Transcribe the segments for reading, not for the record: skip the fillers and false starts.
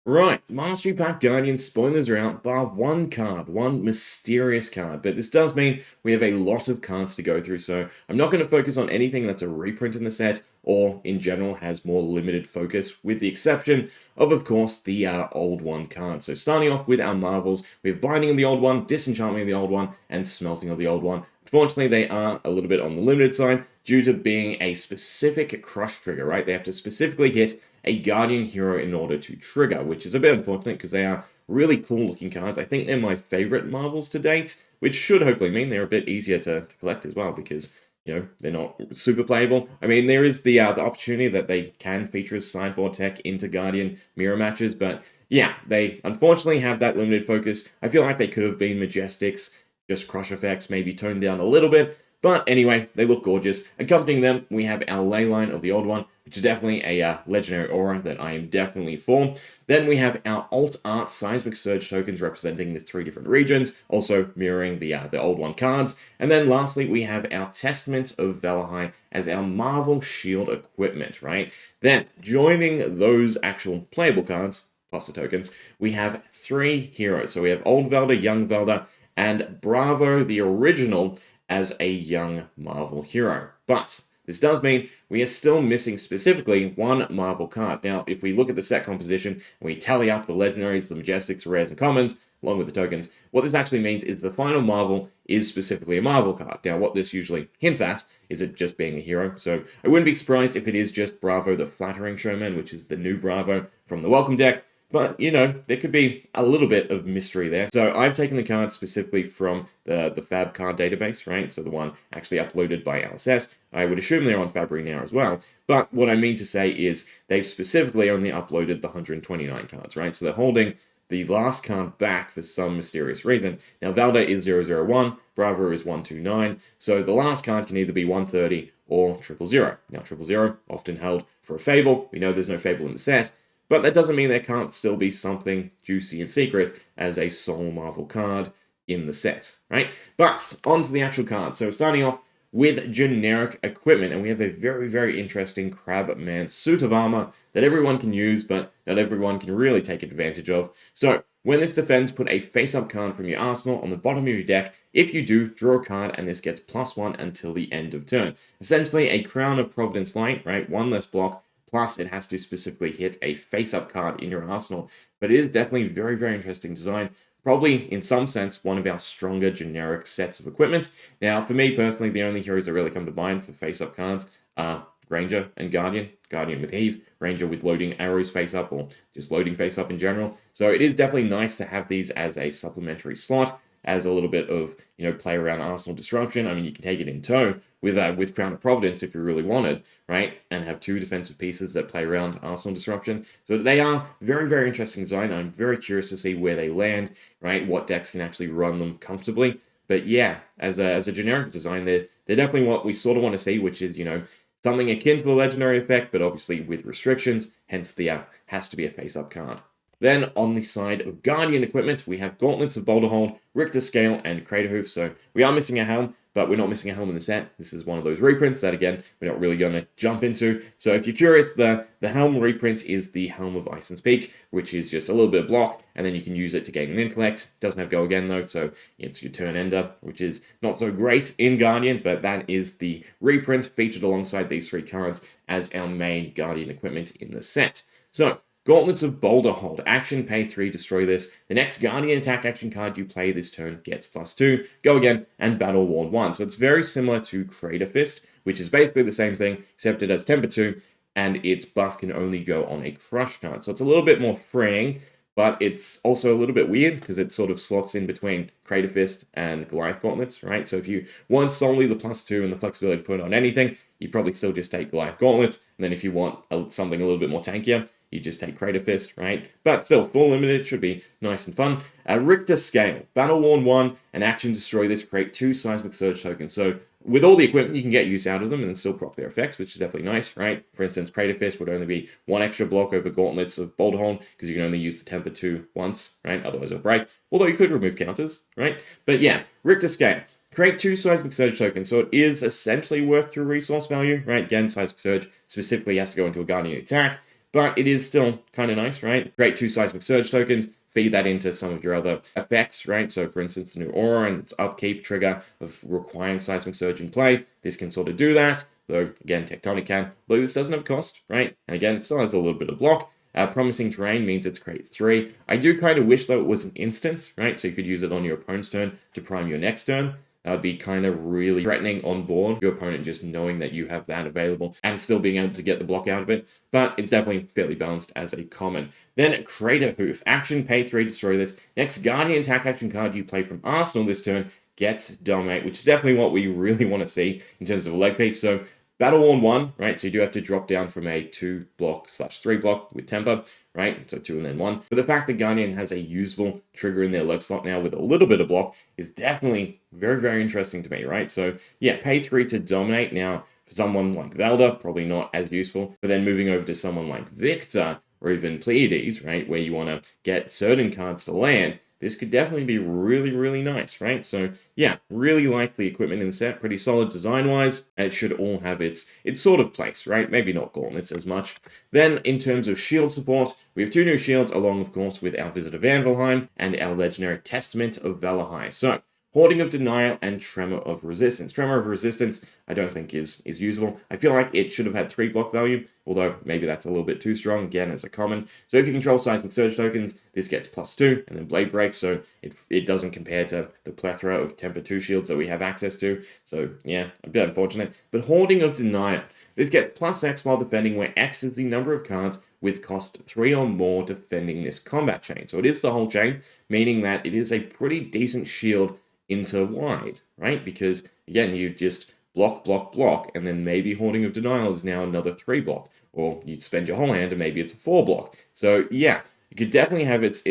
Right, Mastery Pack Guardian spoilers are out, bar one card, one mysterious card, but this does mean we have a lot of cards to go through, so I'm not going to focus on anything that's a reprint in the set, or in general has more limited focus, with the exception of course, the old one card. So starting off with our Marvels, we have Binding of the old one, Disenchantment of the old one, and Smelting of the old one. Unfortunately, they are a little bit on the limited side, due to being a specific crush trigger, right? They have to specifically hit a Guardian hero in order to trigger, which is a bit unfortunate because they are really cool looking cards. I think they're my favorite Marvels to date, which should hopefully mean they're a bit easier to collect as well because, you know, they're not super playable. I mean, there is the opportunity that they can feature as sideboard tech into Guardian mirror matches, but yeah, they unfortunately have that limited focus. I feel like they could have been Majestics, just crush effects, maybe toned down a little bit. But anyway, they look gorgeous. Accompanying them, we have our Leyline of the old one, which is definitely a legendary aura that I am definitely for. Then we have our Alt Art Seismic Surge tokens representing the 3 different regions, also mirroring the old one cards. And then lastly, we have our Testament of Valda as our Marvel Shield equipment, right? Then, joining those actual playable cards, plus the tokens, we have 3 heroes. So we have Old Valda, Young Valda, and Bravo, the original, as a young Marvel hero. But this does mean we are still missing specifically one Marvel card. Now, if we look at the set composition and we tally up the legendaries, the majestics, rares, and commons, along with the tokens, what this actually means is the final Marvel is specifically a Marvel card. Now, what this usually hints at is it just being a hero. So I wouldn't be surprised if it is just Bravo the Flattering Showman, which is the new Bravo from the Welcome deck. But, you know, there could be a little bit of mystery there. So I've taken the cards specifically from the Fab card database, right? So the one actually uploaded by LSS. I would assume they're on Fab Arena now as well. But what I mean to say is they've specifically only uploaded the 129 cards, right? So they're holding the last card back for some mysterious reason. Now, Valda is 001, Bravo is 129, so the last card can either be 130 or 000. Now, 000, often held for a Fable. We know there's no Fable in the set. But that doesn't mean there can't still be something juicy and secret as a Soul Marvel card in the set, right? But on to the actual card. So starting off with generic equipment, and we have a very, very interesting Crabman suit of armor that everyone can use, but not everyone can really take advantage of. So when this defends, put a face-up card from your arsenal on the bottom of your deck. If you do, draw a card, and this gets +1 until the end of turn. Essentially, a Crown of Providence Light, right? One less block. Plus, it has to specifically hit a face-up card in your arsenal. But it is definitely very, very interesting design. Probably, in some sense, one of our stronger generic sets of equipment. Now, for me personally, the only heroes that really come to mind for face-up cards are Ranger and Guardian. Guardian with Heave, Ranger with loading arrows face-up, or just loading face-up in general. So it is definitely nice to have these as a supplementary slot, as a little bit of, you know, play around Arsenal disruption. I mean, you can take it in tow with Crown of Providence if you really wanted, right? And have 2 defensive pieces that play around Arsenal disruption. So they are very, very interesting design. I'm very curious to see where they land, right? What decks can actually run them comfortably. But yeah, as a generic design, they're definitely what we sort of want to see, which is, you know, something akin to the legendary effect, but obviously with restrictions, hence the has to be a face-up card. Then, on the side of Guardian equipment, we have Gauntlets of Boulder Hold, Richter Scale, and Crater Hoof. So we are missing a helm, but we're not missing a helm in the set. This is one of those reprints that, again, we're not really going to jump into. So if you're curious, the helm reprint is the Helm of Ice and Peak, which is just a little bit of block, and then you can use it to gain an intellect. Doesn't have go again, though, so it's your turn ender, which is not so great in Guardian, but that is the reprint featured alongside these 3 cards as our main Guardian equipment in the set. So, Gauntlets of Boulder Hold. Action, pay 3, destroy this. The next Guardian attack action card you play this turn gets +2. Go again, and battle ward 1. So it's very similar to Crater Fist, which is basically the same thing, except it has temper 2, and its buff can only go on a crush card. So it's a little bit more freeing, but it's also a little bit weird, because it sort of slots in between Crater Fist and Goliath Gauntlets, right? So if you want solely the +2 and the flexibility to put on anything, you probably still just take Goliath Gauntlets, and then if you want something a little bit more tankier, you just take Crater Fist, right? But still, full limited should be nice and fun. Richter Scale. Battle Worn 1, and action destroy this, create 2 Seismic Surge tokens. So with all the equipment, you can get use out of them and then still proc their effects, which is definitely nice, right? For instance, Crater Fist would only be 1 extra block over Gauntlets of Boulder Hold, because you can only use the Temper 2 once, right? Otherwise it'll break. Although you could remove counters, right? But yeah, Richter Scale. Create 2 Seismic Surge tokens, so it is essentially worth 2 resource value, right? Again, Seismic Surge specifically has to go into a Guardian attack. but it is still kind of nice, right? Create 2 Seismic Surge tokens, feed that into some of your other effects, right? So for instance, the new aura and its upkeep trigger of requiring Seismic Surge in play, this can sort of do that, though again, Tectonic can, but this doesn't have cost, right? And again, it still has a little bit of block. Promising Terrain means it's create 3. I do kind of wish, though, it was an instant, right? So you could use it on your opponent's turn to prime your next turn. That would be kind of really threatening on board, your opponent just knowing that you have that available and still being able to get the block out of it. But it's definitely fairly balanced as a common. Then Crater Hoof. Action, pay 3, destroy this. Next Guardian attack action card you play from Arsenal this turn gets Dominate, which is definitely what we really want to see in terms of a leg piece. So Battle Worn 1, right? So you do have to drop down from a 2-block/3 block with temper, right? So 2 and then 1. But the fact that Guardian has a usable trigger in their leg slot now with a little bit of block is definitely very, very interesting to me, right? So yeah, pay 3 to dominate. Now, for someone like Valda, probably not as useful. But then moving over to someone like Victor or even Pleiades, right? Where you want to get certain cards to land, this could definitely be really, really nice, right? So yeah, really like the equipment in the set, pretty solid design-wise, and it should all have its sort of place, right? Maybe not gauntlets as much. Then in terms of shield support, we have 2 new shields, along of course with our Visit of Anvilheim and our legendary Testament of Valahai. So Hoarding of Denial and Tremor of Resistance. Tremor of Resistance, I don't think is usable. I feel like it should have had 3 block value, although maybe that's a little bit too strong, again, as a common. So if you control Seismic Surge tokens, this gets +2, and then Blade Break, so it doesn't compare to the plethora of Temper 2 shields that we have access to. So yeah, a bit unfortunate. But Hoarding of Denial. This gets +X while defending, where X is the number of cards with cost 3 or more defending this combat chain. So it is the whole chain, meaning that it is a pretty decent shield into wide, right? Because again, you just block, block, block, and then maybe Hoarding of Denial is now another 3 block, or you'd spend your whole hand and maybe it's a 4 block. So yeah, it could definitely have its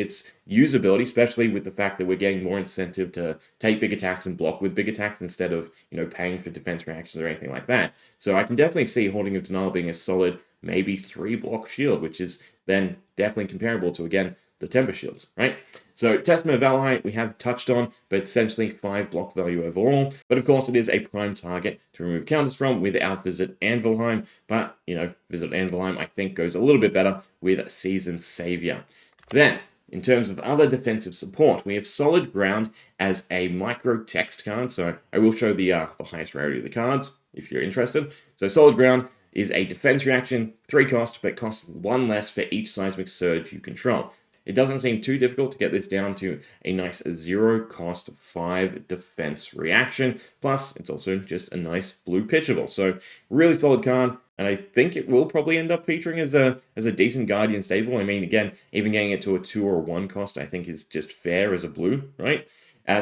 usability, especially with the fact that we're getting more incentive to take big attacks and block with big attacks instead of, paying for defense reactions or anything like that. So I can definitely see Hoarding of Denial being a solid, maybe 3 block shield, which is then definitely comparable to, again, the Temper shields, right? So Testament of Valahai we have touched on, but essentially 5 block value overall. But of course it is a prime target to remove counters from without Visit Anvilheim. But, Visit Anvilheim I think goes a little bit better with Seasoned Savior. Then, in terms of other defensive support, we have Solid Ground as a micro text card. So I will show the highest rarity of the cards if you're interested. So Solid Ground is a defense reaction, 3 cost, but costs 1 less for each Seismic Surge you control. It doesn't seem too difficult to get this down to a nice 0 cost 5 defense reaction. Plus, it's also just a nice blue pitchable. So, really solid card, and I think it will probably end up featuring as a decent Guardian stable. I mean, again, even getting it to a 2 or 1 cost, I think is just fair as a blue, right?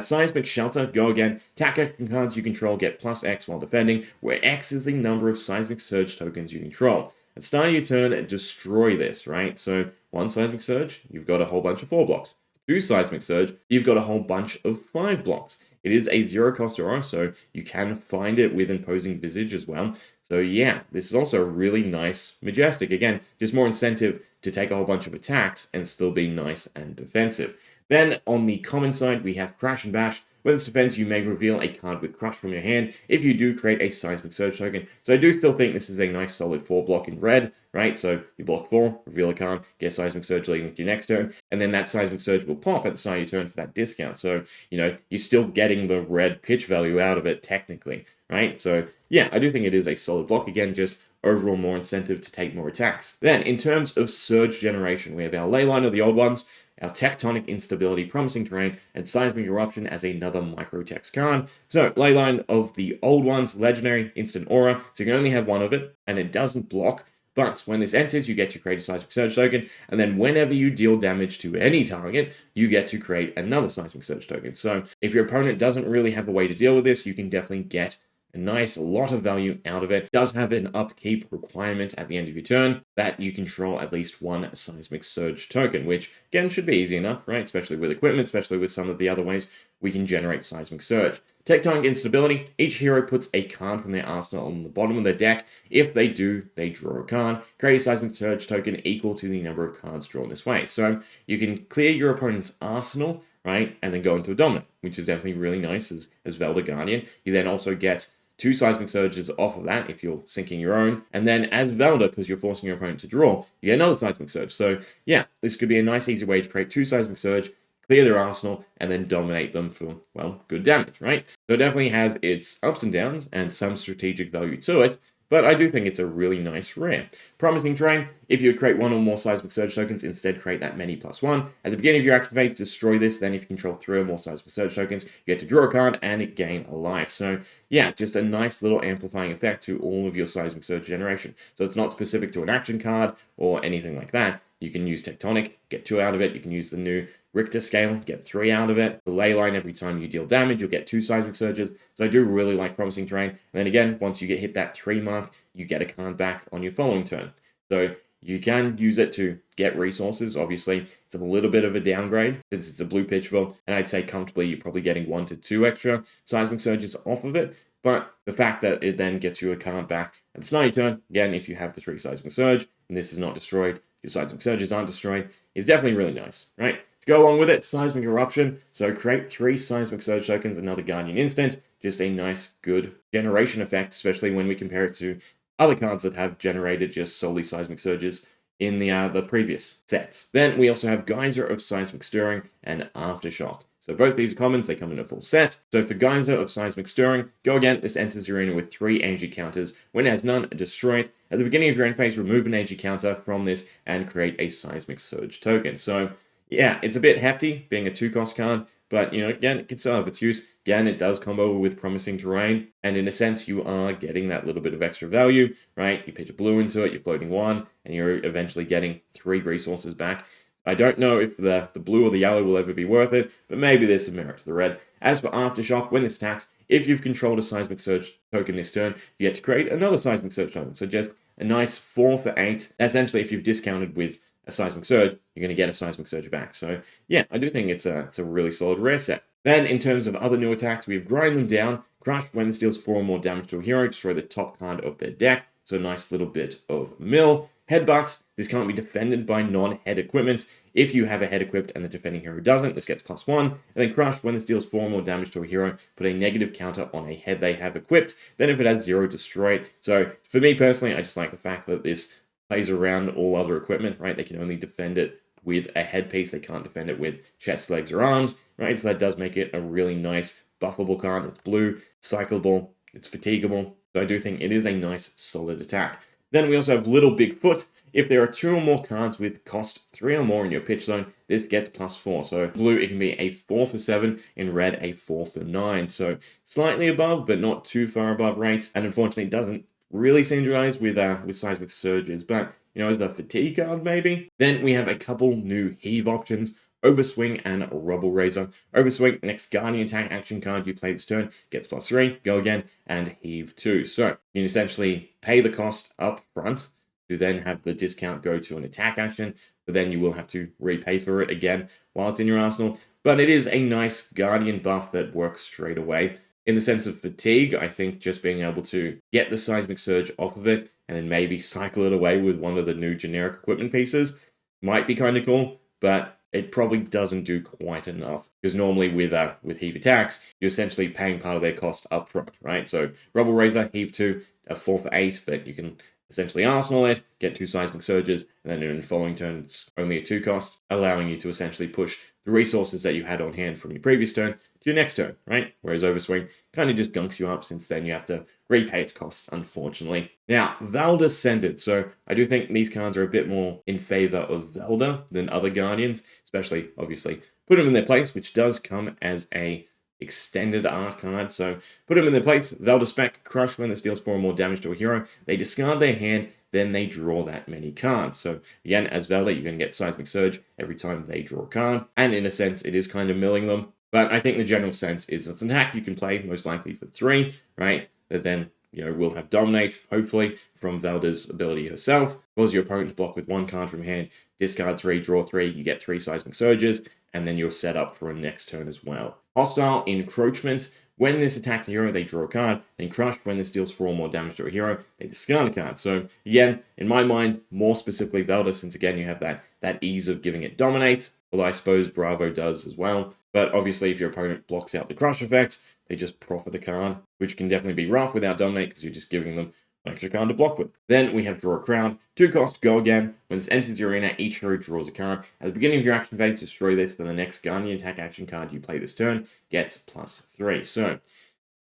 Seismic Shelter, go again. Attack action cards you control get +X while defending, where X is the number of Seismic Surge tokens you control. At the start of your turn, destroy this, right? So 1 Seismic Surge, you've got a whole bunch of 4 blocks. 2 Seismic Surge, you've got a whole bunch of 5 blocks. It is a 0 cost aura, so you can find it with Imposing Visage as well. So yeah, this is also really nice Majestic. Again, just more incentive to take a whole bunch of attacks and still be nice and defensive. Then on the common side, we have Crash and Bash. When this defends, you may reveal a card with Crush from your hand if you do create a Seismic Surge token. So I do still think this is a nice solid 4 block in red, right? So you block 4, reveal a card, get a Seismic Surge leading to your next turn, and then that Seismic Surge will pop at the start of your turn for that discount. So, you're still getting the red pitch value out of it technically, right? So yeah, I do think it is a solid block. Again, just overall more incentive to take more attacks. Then, in terms of Surge generation, we have our Leyline of the old ones, our Tectonic Instability, Promising Terrain, and Seismic Eruption as another micro-text card. So, Leyline of the old ones, Legendary, Instant Aura, so you can only have 1 of it, and it doesn't block, but when this enters, you get to create a Seismic Surge token, and then whenever you deal damage to any target, you get to create another Seismic Surge token. So, if your opponent doesn't really have a way to deal with this, you can definitely get a nice lot of value out of it. It does have an upkeep requirement at the end of your turn that you control at least 1 Seismic Surge token, which again should be easy enough, right? Especially with equipment, especially with some of the other ways we can generate Seismic Surge. Tectonic Instability, each hero puts a card from their arsenal on the bottom of their deck. If they do, they draw a card. Create a Seismic Surge token equal to the number of cards drawn this way. So you can clear your opponent's arsenal, right? And then go into a dominant, which is definitely really nice as Valda Guardian. You then also get 2 Seismic Surges off of that if you're sinking your own. And then as Valda, because you're forcing your opponent to draw, you get another Seismic Surge. So yeah, this could be a nice easy way to create 2 Seismic Surge, clear their arsenal, and then dominate them for, well, good damage, right? So it definitely has its ups and downs and some strategic value to it, but I do think it's a really nice rare. Promising Terrain, if you would create 1 or more Seismic Surge tokens, instead create that many +1. At the beginning of your action phase, destroy this, then if you control 3 or more Seismic Surge tokens, you get to draw a card and gain a life. So yeah, just a nice little amplifying effect to all of your Seismic Surge generation. So it's not specific to an action card or anything like that. You can use Tectonic, get 2 out of it. You can use the new Richter scale, get 3 out of it. The ley line, every time you deal damage, you'll get 2 Seismic Surges. So I do really like Promising Terrain. And then again, once you hit that 3 mark, you get a card back on your following turn. So you can use it to get resources. Obviously, it's a little bit of a downgrade since it's a blue pitchable. And I'd say comfortably you're probably getting 1 to 2 extra Seismic Surges off of it. But the fact that it then gets you a card back at the start of your turn, again, if you have the 3 Seismic Surge, and this is not destroyed, your Seismic Surges aren't destroyed, is definitely really nice, right? To go along with it, Seismic Eruption. So create 3 Seismic Surge tokens, another Guardian instant. Just a nice, good generation effect, especially when we compare it to other cards that have generated just solely Seismic Surges in the previous sets. Then we also have Geyser of Seismic Stirring and Aftershock. So both these are commons, they come in a full set. So for Geyser of Seismic Stirring, go again, this enters your arena with 3 energy counters. When it has none, destroy it. At the beginning of your end phase, remove an energy counter from this and create a Seismic Surge token. So yeah, it's a bit hefty, being a 2-cost card, but, you know, again, it can still have its use. Again, it does combo with Promising Terrain, and in a sense, you are getting that little bit of extra value, right? You pitch a blue into it, you're floating 1, and you're eventually getting 3 resources back. I don't know if the blue or the yellow will ever be worth it, but maybe there's some merit to the red. As for Aftershock, when this attacks, if you've controlled a Seismic Surge token this turn, you get to create another Seismic Surge token. So just a nice 4 for 8. Essentially, if you've discounted with a Seismic Surge, you're going to get a Seismic Surge back. So yeah, I do think it's a really solid rare set. Then in terms of other new attacks, we've Grind Them Down, Crush when this deals 4 or more damage to a hero, destroy the top card of their deck. So a nice little bit of mill. Headbutt, this can't be defended by non-head equipment. If you have a head equipped and the defending hero doesn't, this gets +1. And then Crush, when this deals 4 or more damage to a hero, put a negative counter on a head they have equipped. Then if it has 0, destroy it. So for me personally, I just like the fact that this plays around all other equipment, right? They can only defend it with a headpiece. They can't defend it with chest, legs, or arms, right? So that does make it a really nice buffable card. It's blue, it's cyclable, it's fatigable. So I do think it is a nice, solid attack. Then we also have Little Big Foot. If there are 2 or more cards with cost 3 or more in your pitch zone, this gets +4. So blue, it can be a 4 for 7. In red, a 4 for 9. So slightly above, but not too far above rate. And unfortunately, it doesn't really synergize with Seismic Surges. But, you know, as a fatigue card, maybe. Then we have a couple new Heave options. Overswing and Rubble Razor. Overswing, next Guardian attack action card you play this turn, gets +3, go again, and Heave 2. So you can essentially pay the cost up front to then have the discount go to an attack action, but then you will have to repay for it again while it's in your arsenal. But it is a nice Guardian buff that works straight away. In the sense of fatigue, I think just being able to get the Seismic Surge off of it and then maybe cycle it away with one of the new generic equipment pieces might be kind of cool, but it probably doesn't do quite enough. Because normally with Heave attacks, you're essentially paying part of their cost up front, right? So Rubble Razor, Heave 2, a 4 for 8, but you can essentially arsenal it, get 2 Seismic Surges, and then in the following turn, it's only a 2 cost, allowing you to essentially push the resources that you had on hand from your previous turn to your next turn, right? Whereas Overswing kind of just gunks you up, since then you have to repay its costs, unfortunately. Now, Valda Ascended. So I do think these cards are a bit more in favor of Valda than other Guardians, especially, obviously, put them in their place, which does come as a extended art card. So put them in their place. Valda Spec, Crush when this deals 4 or more damage to a hero. They discard their hand, then they draw that many cards. So again, as Valda, you're going to get Seismic Surge every time they draw a card. And in a sense, it is kind of milling them. But I think the general sense is it's an attack you can play, most likely for 3, right? That then, you know, will have Dominate, hopefully, from Valda's ability herself. Cause your opponent block with 1 card from hand, discard 3, draw 3, you get 3 Seismic Surges, and then you're set up for a next turn as well. Hostile Encroachment. When this attacks a hero, they draw a card. Then Crush, when this deals 4 or more damage to a hero, they discard a card. So again, in my mind, more specifically Valda, since again you have that ease of giving it Dominate, although I suppose Bravo does as well. But obviously, if your opponent blocks out the Crush effect, they just profit a card, which can definitely be rough without dominate because you're just giving them an extra card to block with. Then we have Draw a Crown. 2 cost, go again. When this enters the arena, each hero draws a card. At the beginning of your action phase, destroy this, then the next Guardian attack action card you play this turn gets +3. So,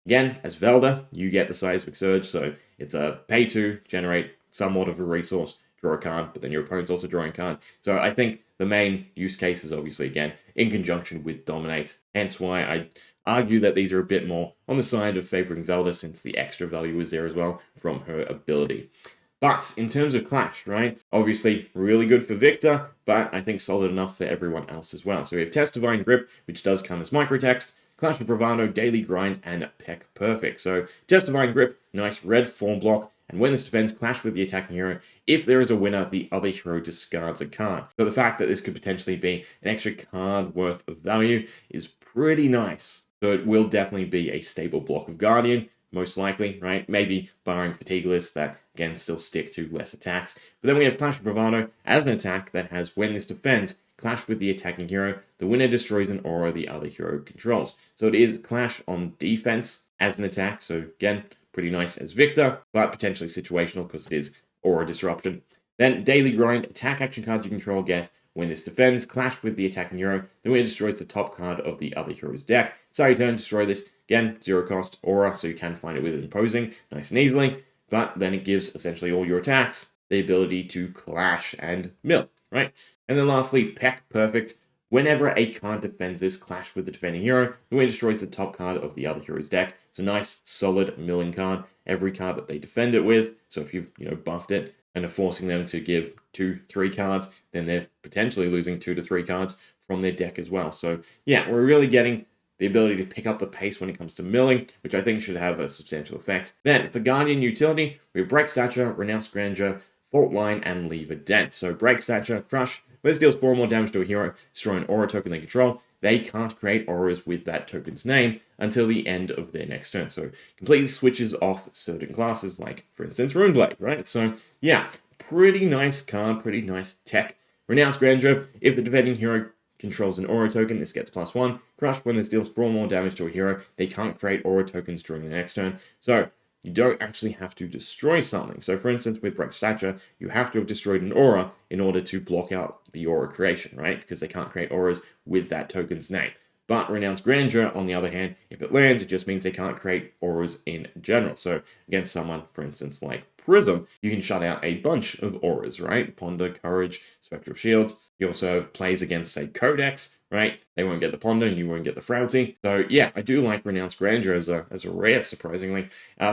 again, as Valda, you get the Seismic Surge, so it's a pay 2, generate somewhat of a resource, draw a card, but then your opponent's also drawing a card. So I think the main use case is obviously, again, in conjunction with Dominate. Hence why I argue that these are a bit more on the side of favoring Valda, since the extra value is there as well from her ability. But in terms of Clash, right, obviously really good for Victor, but I think solid enough for everyone else as well. So we have Test Divine Grip, which does come as microtext, Clash of Bravado, Daily Grind, and Peck Perfect. So Test Divine Grip, nice red form block, and when this defends, clash with the attacking hero. If there is a winner, the other hero discards a card. So the fact that this could potentially be an extra card worth of value is pretty nice. So it will definitely be a stable block of Guardian, most likely, right? Maybe barring fatigue lists that, again, still stick to less attacks. But then we have Clash of Bravado as an attack that has, when this defends, clash with the attacking hero. The winner destroys an aura the other hero controls. So it is Clash on defense as an attack. So again, pretty nice as Victor, but potentially situational because it is aura disruption. Then Daily Grind, attack action cards you control get. When this defends, clash with the attacking hero. The winner destroys the top card of the other hero's deck. Sorry, turn, destroy this. Again, 0 cost aura, so you can find it with imposing nice and easily. But then it gives essentially all your attacks the ability to clash and mill, right? And then lastly, Peck Perfect. Whenever a card defends this, clash with the defending hero, the winner destroys the top card of the other hero's deck. It's a nice, solid milling card. Every card that they defend it with. So if you've, buffed it and are forcing them to give 2-3 cards, then they're potentially losing 2 to 3 cards from their deck as well. So yeah, we're really getting the ability to pick up the pace when it comes to milling, which I think should have a substantial effect. Then, for Guardian utility, we have Break Stature, Renounce Grandeur, Fault Line, and Leave a Dent. So Break Stature, Crush. When this deals 4 or more damage to a hero, destroy an aura token they control. They can't create auras with that token's name until the end of their next turn. So completely switches off certain classes, like, for instance, Runeblade, right? So yeah, pretty nice card, pretty nice tech. Renounce Grandeur, if the defending hero controls an aura token, this gets +1. Crush, when this deals 4 or more damage to a hero, they can't create aura tokens during the next turn. So you don't actually have to destroy something. So for instance, with Break Stature, you have to have destroyed an aura in order to block out the aura creation, right? Because they can't create auras with that token's name. But Renounce Grandeur, on the other hand, if it lands, it just means they can't create auras in general. So against someone, for instance, like Prism, you can shut out a bunch of auras, right? Ponder, Courage, Spectral Shields. You also have plays against, say, Codex, right? They won't get the Ponder and you won't get the Frailty. So yeah, I do like Renounce Grandeur as a rare, surprisingly.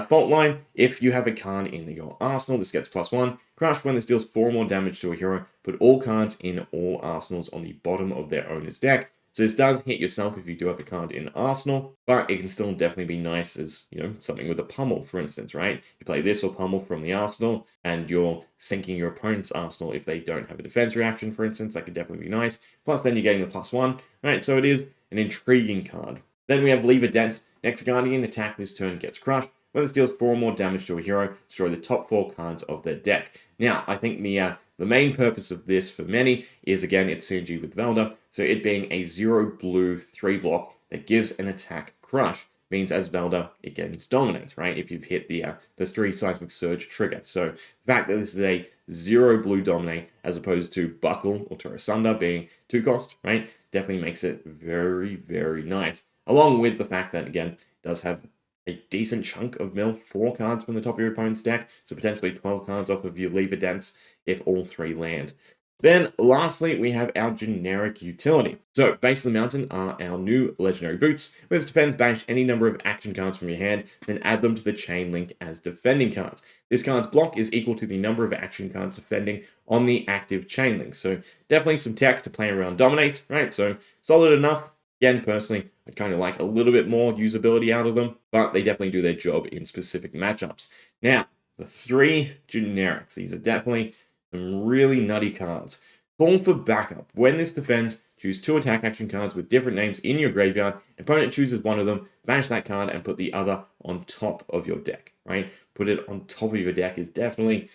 Fault Line, if you have a card in your arsenal, this gets +1. Crush, when this deals 4 or more damage to a hero, put all cards in all arsenals on the bottom of their owner's deck. So this does hit yourself if you do have a card in Arsenal, but it can still definitely be nice as, something with a Pummel, for instance, right? You play this or Pummel from the Arsenal, and you're sinking your opponent's Arsenal if they don't have a defense reaction, for instance. That could definitely be nice. Plus, then you're getting the +1, right? So it is an intriguing card. Then we have Leave a Dent. Next Guardian attack this turn gets crushed. When this deals 4 or more damage to a hero, destroy the top 4 cards of their deck. Now, I think the main purpose of this for many is, again, its synergy with Valda. So it being a 0 blue 3 block that gives an attack crush means as Valda, it gets dominate, right? If you've hit the 3 Seismic Surge trigger. So the fact that this is a 0 blue dominate as opposed to Buckle or Terrasunder being 2 cost, right? Definitely makes it very, very nice. Along with the fact that, again, it does have a decent chunk of mill, 4 cards from the top of your opponent's deck, so potentially 12 cards off of your Leave a Dents if all 3 land. Then, lastly, we have our generic utility. So, Base of the Mountain are our new legendary boots. When this defends, banish any number of action cards from your hand, then add them to the chain link as defending cards. This card's block is equal to the number of action cards defending on the active chain link. So, definitely some tech to play around Dominate, right? So, solid enough. Again, personally, I'd kind of like a little bit more usability out of them, but they definitely do their job in specific matchups. Now, the 3 generics. These are definitely some really nutty cards. Call for Backup. When this defends, choose 2 attack action cards with different names in your graveyard. Opponent chooses one of them, banish that card, and put the other on top of your deck, right? Put it on top of your deck is definitely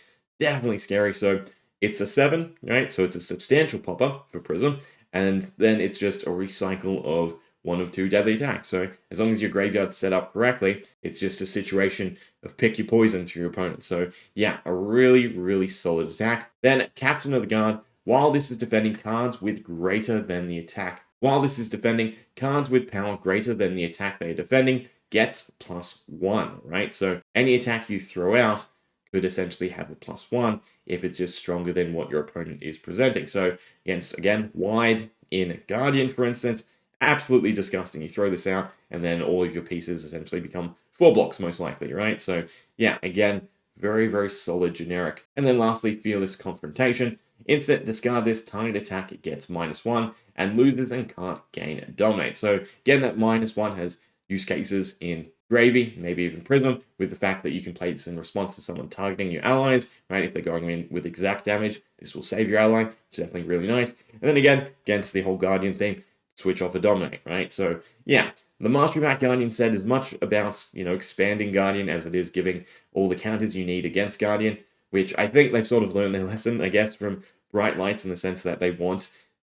scary. So it's a 7, right? So it's a substantial popper for Prism. And then it's just a recycle of one of two deadly attacks. So as long as your graveyard's set up correctly, it's just a situation of pick your poison to your opponent. So yeah, a really, really solid attack. Then Captain of the Guard, while this is defending cards with greater than the attack. While this is defending cards with power greater than the attack they are defending, gets +1, right? So any attack you throw out could essentially have a +1 if it's just stronger than what your opponent is presenting. So again, wide in Guardian, for instance, absolutely disgusting. You throw this out, and then all of your pieces essentially become 4 blocks, most likely, right? So yeah, again, very, very solid generic. And then lastly, Fearless Confrontation. Instant, discard this, target attack, it gets -1, and loses and can't gain a dominate. So again, that -1 has use cases in Gravy, maybe even Prism, with the fact that you can play this in response to someone targeting your allies, right? If they're going in with exact damage, this will save your ally, which is definitely really nice. And then again, against the whole Guardian theme, switch off a Dominate, right? So yeah, the Mastery Pack Guardian set is much about, expanding Guardian as it is giving all the counters you need against Guardian, which I think they've sort of learned their lesson, I guess, from Bright Lights in the sense that they want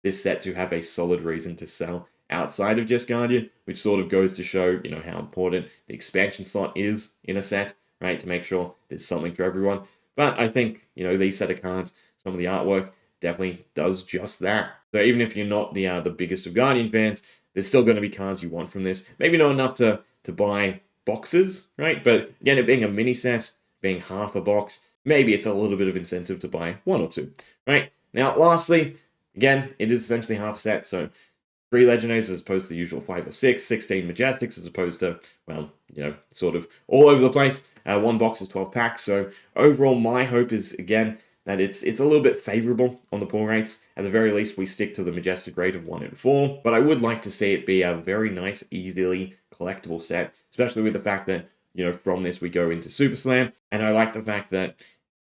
this set to have a solid reason to sell outside of just Guardian, which sort of goes to show, how important the expansion slot is in a set, right? To make sure there's something for everyone. But I think, these set of cards, some of the artwork definitely does just that. So even if you're not the biggest of Guardian fans, there's still going to be cards you want from this. Maybe not enough to buy boxes, right? But again, it being a mini set, being half a box, maybe it's a little bit of incentive to buy 1 or 2, right? Now, lastly, again, it is essentially half a set, so 3 Legendaries as opposed to the usual 5 or 6, 16 Majestics as opposed to, well, sort of all over the place. 1 box is 12 packs, so overall my hope is, again, that it's a little bit favorable on the pull rates. At the very least, we stick to the Majestic rate of 1 in 4, but I would like to see it be a very nice, easily collectible set, especially with the fact that, from this we go into Super Slam, and I like the fact that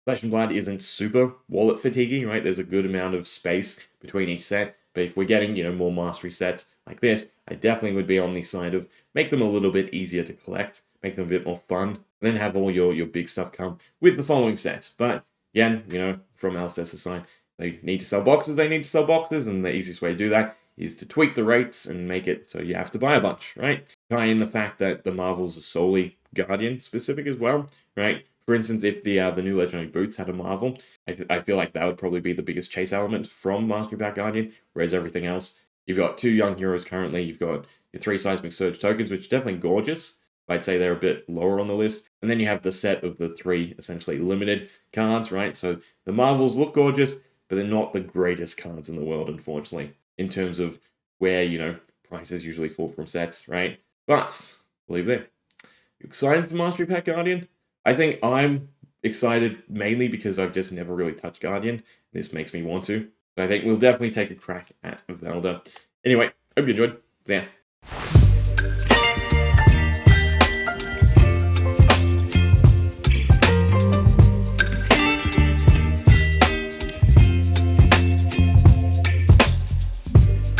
Flesh and Blood isn't super wallet fatiguing, right? There's a good amount of space between each set. But if we're getting, more mastery sets like this, I definitely would be on the side of make them a little bit easier to collect, make them a bit more fun, and then have all your big stuff come with the following sets. But again, from Alcest's side, they need to sell boxes, and the easiest way to do that is to tweak the rates and make it so you have to buy a bunch, right? Tie in the fact that the Marvels are solely Guardian specific as well, right? For instance, if the new Legendary Boots had a Marvel, I feel like that would probably be the biggest chase element from Mastery Pack Guardian, whereas everything else, you've got 2 young heroes currently, you've got your 3 Seismic Surge tokens, which are definitely gorgeous. I'd say they're a bit lower on the list. And then you have the set of the 3 essentially limited cards, right? So the Marvels look gorgeous, but they're not the greatest cards in the world, unfortunately, in terms of where, prices usually fall from sets, right? But, I'll leave it there. You excited for Mastery Pack Guardian? I think I'm excited mainly because I've just never really touched Guardian. This makes me want to. But I think we'll definitely take a crack at Valda. Anyway, hope you enjoyed. See ya.